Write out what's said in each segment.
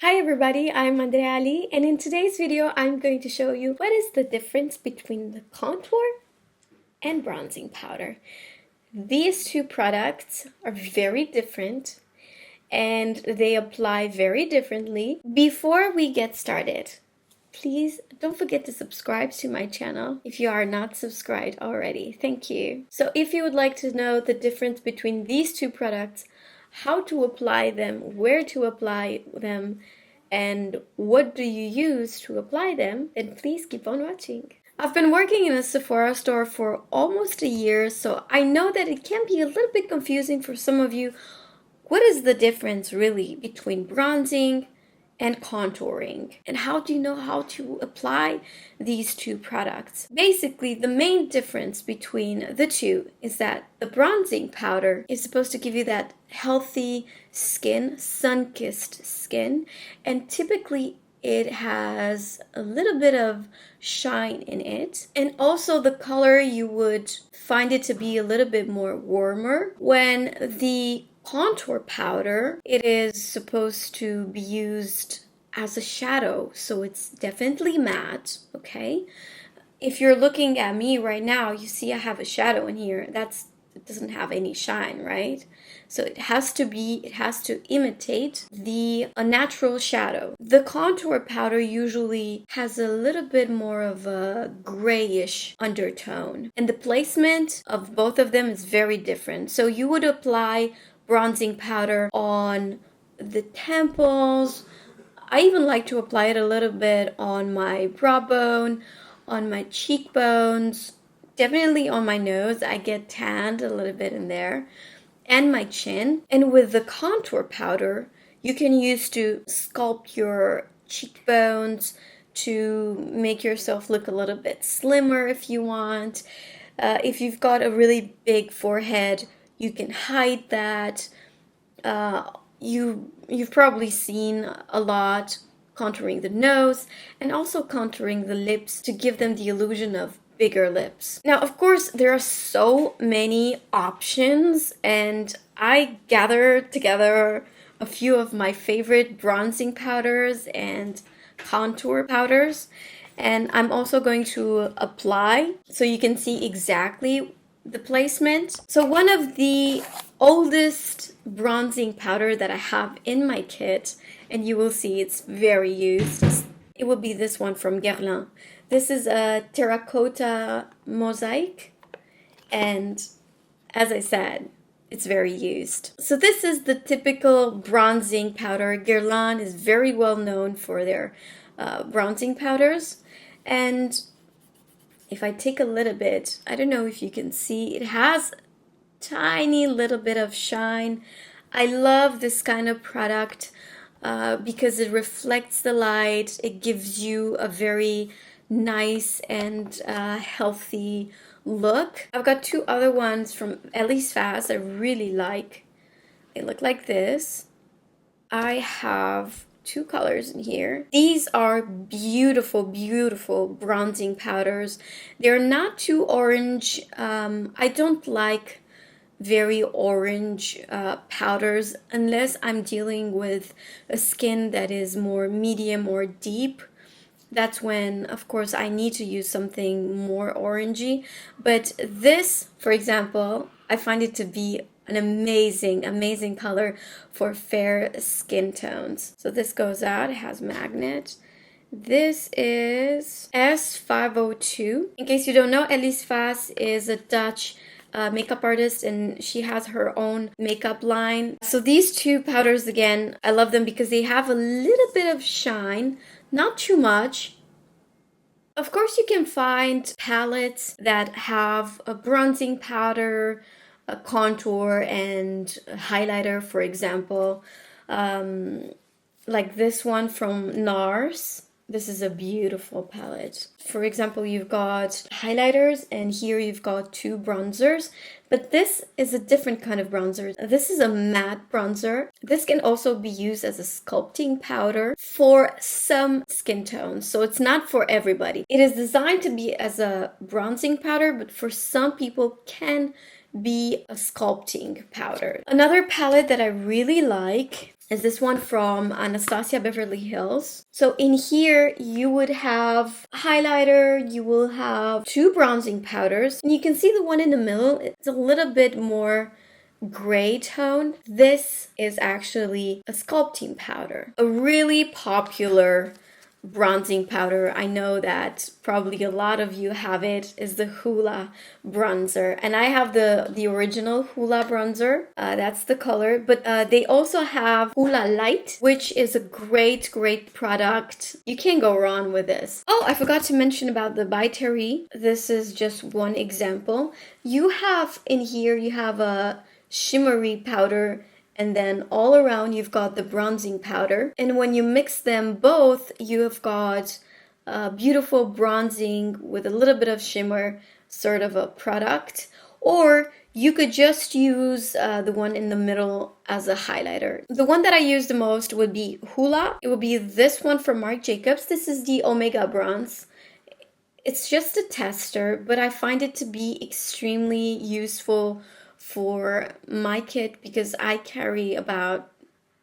Hi everybody, I'm Andreea, and in today's video I'm going to show you what is the difference between the contour and bronzing powder. These two products are very different and they apply very differently. Before we get started, please don't forget to subscribe to my channel if you are not subscribed already. Thank you. So if you would like to know the difference between these two products, how to apply them, where to apply them, and what do you use to apply them, then please keep on watching. I've been working in a Sephora store for almost a year, so I know that it can be a little bit confusing for some of you. What is the difference really between bronzing and contouring? And how do you know how to apply these two products? Basically, the main difference between the two is that the bronzing powder is supposed to give you that healthy skin, sun-kissed skin, and typically it has a little bit of shine in it. And also the color, you would find it to be a little bit more warmer. When the contour powder, it is supposed to be used as a shadow, so it's definitely matte, okay? If you're looking at me right now, you see I have a shadow in here. It doesn't have any shine, right? So it has to imitate a natural shadow. The contour powder usually has a little bit more of a grayish undertone, and the placement of both of them is very different. So you would apply bronzing powder on the temples. I even like to apply it a little bit on my brow bone, on my cheekbones, definitely on my nose. I get tanned a little bit in there, and my chin. And with the contour powder, you can use to sculpt your cheekbones, to make yourself look a little bit slimmer if you want. If you've got a really big forehead, you can hide that. You've probably seen a lot contouring the nose and also contouring the lips to give them the illusion of bigger lips. Now, of course, there are so many options, and I gathered together a few of my favorite bronzing powders and contour powders, and I'm also going to apply so you can see exactly the placement. So one of the oldest bronzing powder that I have in my kit, and you will see it's very used, it will be this one from Guerlain. This is a terracotta mosaic, and as I said, it's very used. So this is the typical bronzing powder. Guerlain is very well known for their bronzing powders, and if I take a little bit, I don't know if you can see, it has tiny little bit of shine. I love this kind of product because it reflects the light. It gives you a very nice and healthy look. I've got two other ones from Elise Fast I really like. They look like this. I have two colors in here. These are beautiful, beautiful bronzing powders. They're not too orange. I don't like very orange powders unless I'm dealing with a skin that is more medium or deep. That's when, of course, I need to use something more orangey. But this, for example, I find it to be an amazing, amazing color for fair skin tones. So this goes out, it has magnet. This is S502. In case you don't know, Elise Fast is a Dutch makeup artist, and she has her own makeup line. So these two powders, again, I love them because they have a little bit of shine, not too much. Of course, you can find palettes that have a bronzing powder, a contour, and a highlighter, for example. Like this one from NARS. This is a beautiful palette. For example, you've got highlighters, and here you've got two bronzers, but this is a different kind of bronzer. This is a matte bronzer. This can also be used as a sculpting powder for some skin tones, so it's not for everybody. It is designed to be as a bronzing powder, but for some people can be a sculpting powder. Another palette that I really like, is this one from Anastasia Beverly Hills. So in here, you would have highlighter, you will have 2 bronzing powders. And you can see the one in the middle, it's a little bit more gray tone. This is actually a sculpting powder, a really popular bronzing powder. I know that probably a lot of you have it, is the Hoola bronzer, and I have the original Hoola bronzer. That's the color, but they also have Hoola Light, which is a great product. You can't go wrong with this. Oh, I forgot to mention about the By Terry. This is just one example. You have in here, you have a shimmery powder, and then all around you've got the bronzing powder. And when you mix them both, you've got beautiful bronzing with a little bit of shimmer, sort of a product. Or you could just use the one in the middle as a highlighter. The one that I use the most would be Hoola. It would be this one from Marc Jacobs. This is the Omega Bronze. It's just a tester, but I find it to be extremely useful for my kit because I carry about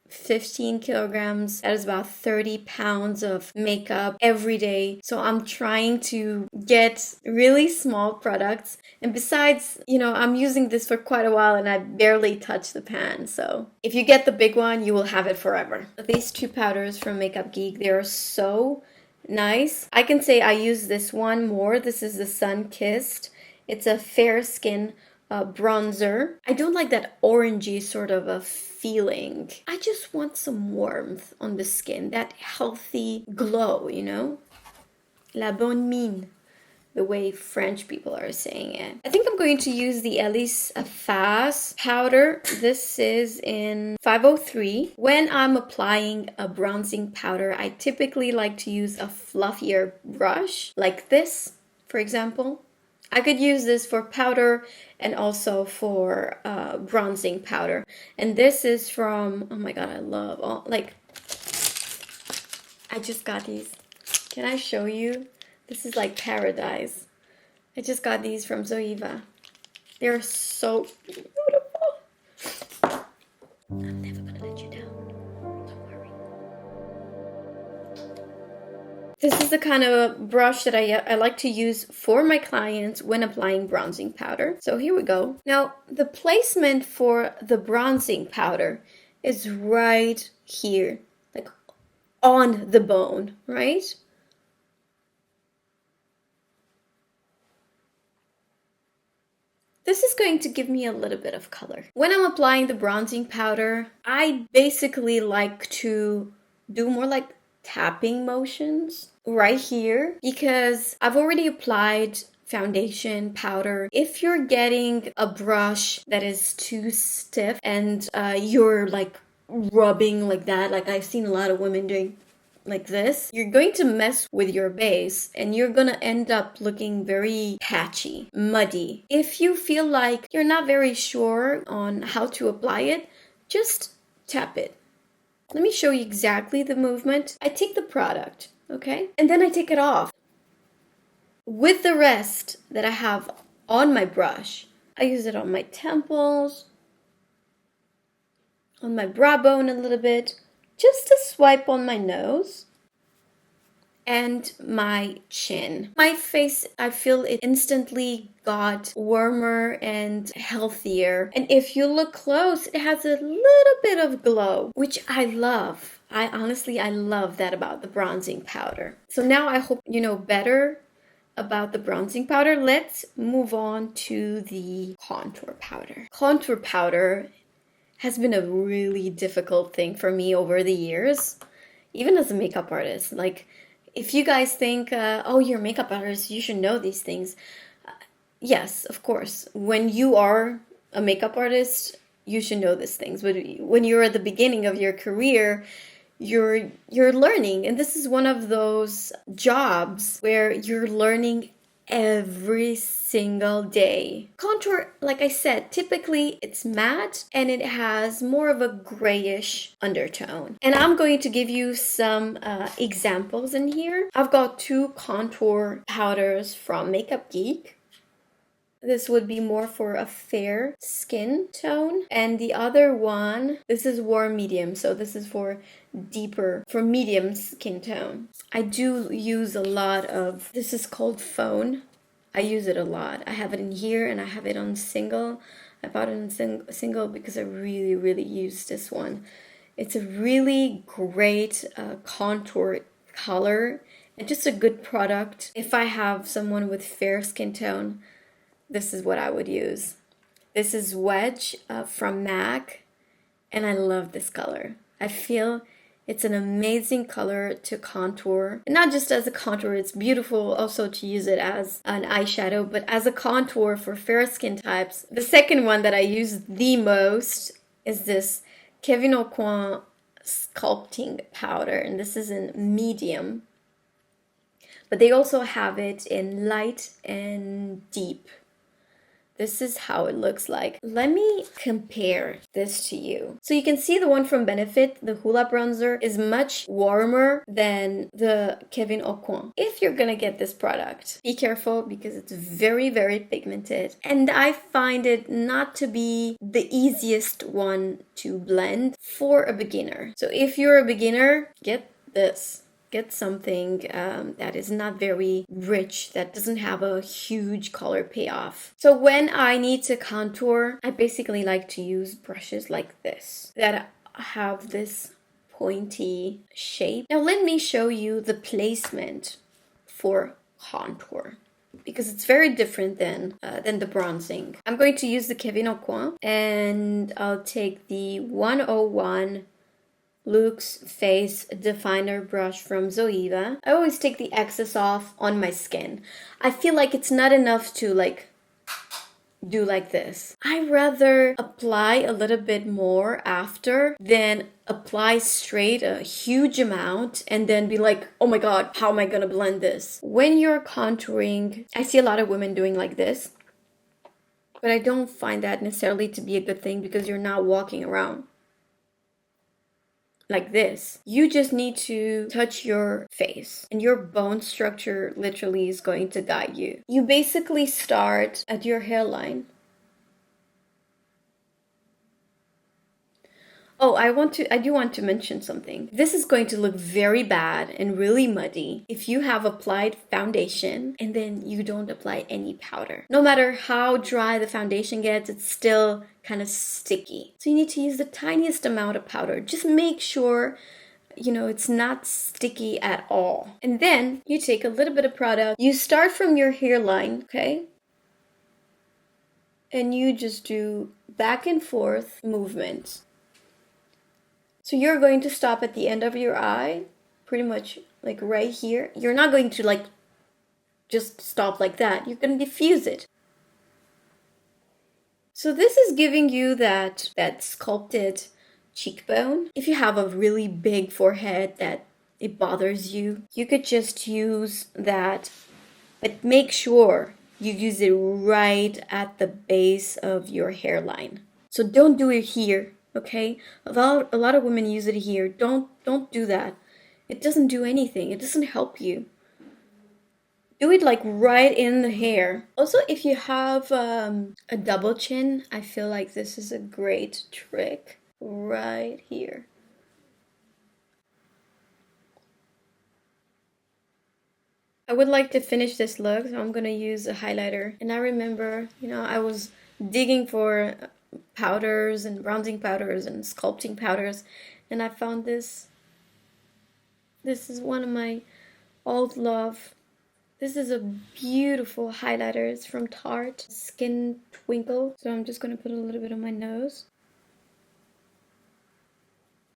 15 kilograms. That is about 30 pounds of makeup every day. So I'm trying to get really small products. And besides, I'm using this for quite a while and I barely touch the pan. So if you get the big one, you will have it forever. These 2 powders from Makeup Geek, they are so nice. I can say I use this one more. This is the Sun Kissed. It's a fair skin bronzer. I don't like that orangey sort of a feeling. I just want some warmth on the skin, that healthy glow, La bonne mine, the way French people are saying it. I think I'm going to use the Elise Fast powder. This is in 503. When I'm applying a bronzing powder, I typically like to use a fluffier brush, like this, for example. I could use this for powder and also for bronzing powder. And this is from, oh my god, I love all, I just got these. Can I show you? This is like paradise. I just got these from Zoeva. They're so beautiful. I'm never gonna let you down. Don't worry. This is the kind of brush that I like to use for my clients when applying bronzing powder. So here we go. Now, the placement for the bronzing powder is right here, like on the bone, right? This is going to give me a little bit of color. When I'm applying the bronzing powder, I basically like to do more like tapping motions right here because I've already applied foundation powder. If you're getting a brush that is too stiff and you're like rubbing like that, like I've seen a lot of women doing like this, you're going to mess with your base and you're gonna end up looking very patchy, muddy. If you feel like you're not very sure on how to apply it, just tap it. Let me show you exactly the movement. I take the product, okay? And then I take it off. With the rest that I have on my brush, I use it on my temples, on my brow bone a little bit, just to swipe on my nose and my chin. My face, I feel it instantly got warmer and healthier. And if you look close, it has a little bit of glow, which I love. I love that about the bronzing powder. So now I hope you know better about the bronzing powder. Let's move on to the contour powder. Contour powder has been a really difficult thing for me over the years, even as a makeup artist. Like, if you guys think, oh, you're a makeup artist, you should know these things. Yes, of course. When you are a makeup artist, you should know these things. But when you're at the beginning of your career, you're learning. And this is one of those jobs where you're learning every single day. Contour, like I said, typically it's matte and it has more of a grayish undertone. And I'm going to give you some examples in here. I've got 2 contour powders from Makeup Geek. This would be more for a fair skin tone. And the other one, this is warm medium. So this is for medium skin tone. I do use a lot of, this is called Phone. I use it a lot. I have it in here and I have it on single. I bought it in single because I really, really use this one. It's a really great contour color and just a good product. If I have someone with fair skin tone, this is what I would use. This is Wedge from MAC, and I love this color. I feel it's an amazing color to contour. And not just as a contour, it's beautiful also to use it as an eyeshadow, but as a contour for fair skin types. The second one that I use the most is this Kevyn Aucoin sculpting powder, and this is in medium. But they also have it in light and deep. This is how it looks like. Let me compare this to you. So you can see the one from Benefit, the Hula Bronzer, is much warmer than the Kevyn Aucoin. If you're gonna get this product, be careful because it's very, very pigmented. And I find it not to be the easiest one to blend for a beginner. So if you're a beginner, get this. Get something that is not very rich, that doesn't have a huge color payoff. So when I need to contour, I basically like to use brushes like this that have this pointy shape. Now let me show you the placement for contour, because it's very different than the bronzing. I'm going to use the Kevyn Aucoin, and I'll take the 101 Luxe Face Definer brush from Zoeva. I always take the excess off on my skin. I feel like it's not enough to do like this. I rather apply a little bit more after than apply straight a huge amount and then be like, oh my god, how am I gonna blend this? When you're contouring, I see a lot of women doing like this, but I don't find that necessarily to be a good thing because you're not walking around like this. You just need to touch your face and your bone structure literally is going to guide you. You basically start at your hairline. Oh, I do want to mention something. This is going to look very bad and really muddy if you have applied foundation and then you don't apply any powder. No matter how dry the foundation gets, it's still kind of sticky. So you need to use the tiniest amount of powder. Just make sure, it's not sticky at all. And then you take a little bit of product. You start from your hairline, okay? And you just do back and forth movements. So you're going to stop at the end of your eye, pretty much like right here. You're not going to just stop like that. You're going to diffuse it. So this is giving you that sculpted cheekbone. If you have a really big forehead that it bothers you, you could just use that, but make sure you use it right at the base of your hairline. So don't do it here. Okay, a lot of women use it here. Don't do that. It doesn't do anything. It doesn't help you. Do it right in the hair. Also, if you have a double chin, I feel like this is a great trick right here. I would like to finish this look, so I'm gonna use a highlighter. And I remember, I was digging for powders and bronzing powders and sculpting powders, and I found this. This is one of my old love. This is a beautiful highlighter. It's from Tarte, Skin Twinkle. So I'm just going to put a little bit on my nose.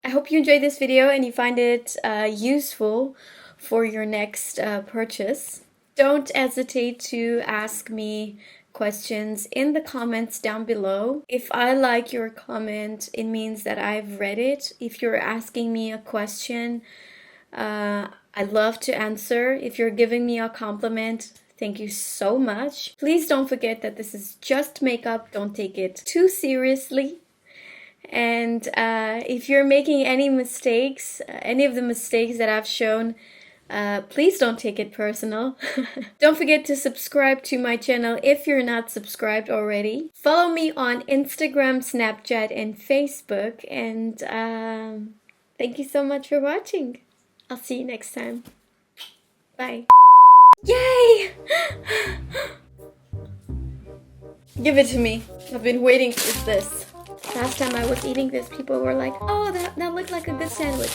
I hope you enjoyed this video and you find it useful for your next purchase. Don't hesitate to ask me questions in the comments down below. If I like your comment, it means that I've read it. If you're asking me a question, I love to answer. If you're giving me a compliment, thank you so much. Please don't forget that this is just makeup. Don't take it too seriously. And if you're making any mistakes, any of the mistakes that I've shown, Please don't take it personal. Don't forget to subscribe to my channel if you're not subscribed already. Follow me on Instagram, Snapchat, and Facebook. And thank you so much for watching. I'll see you next time. Bye. Yay! Give it to me. I've been waiting for this. Last time I was eating this, people were like, oh, that looked like a good sandwich.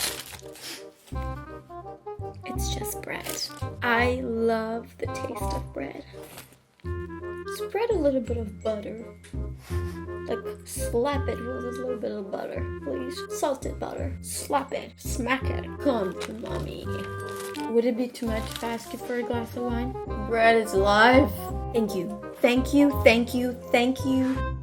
It's just bread. I love the taste of bread. Spread a little bit of butter. Like, slap it with a little bit of butter, please. Salted butter. Slap it. Smack it. Come to mommy. Would it be too much if I ask you for a glass of wine? Bread is life. Thank you. Thank you, thank you, thank you.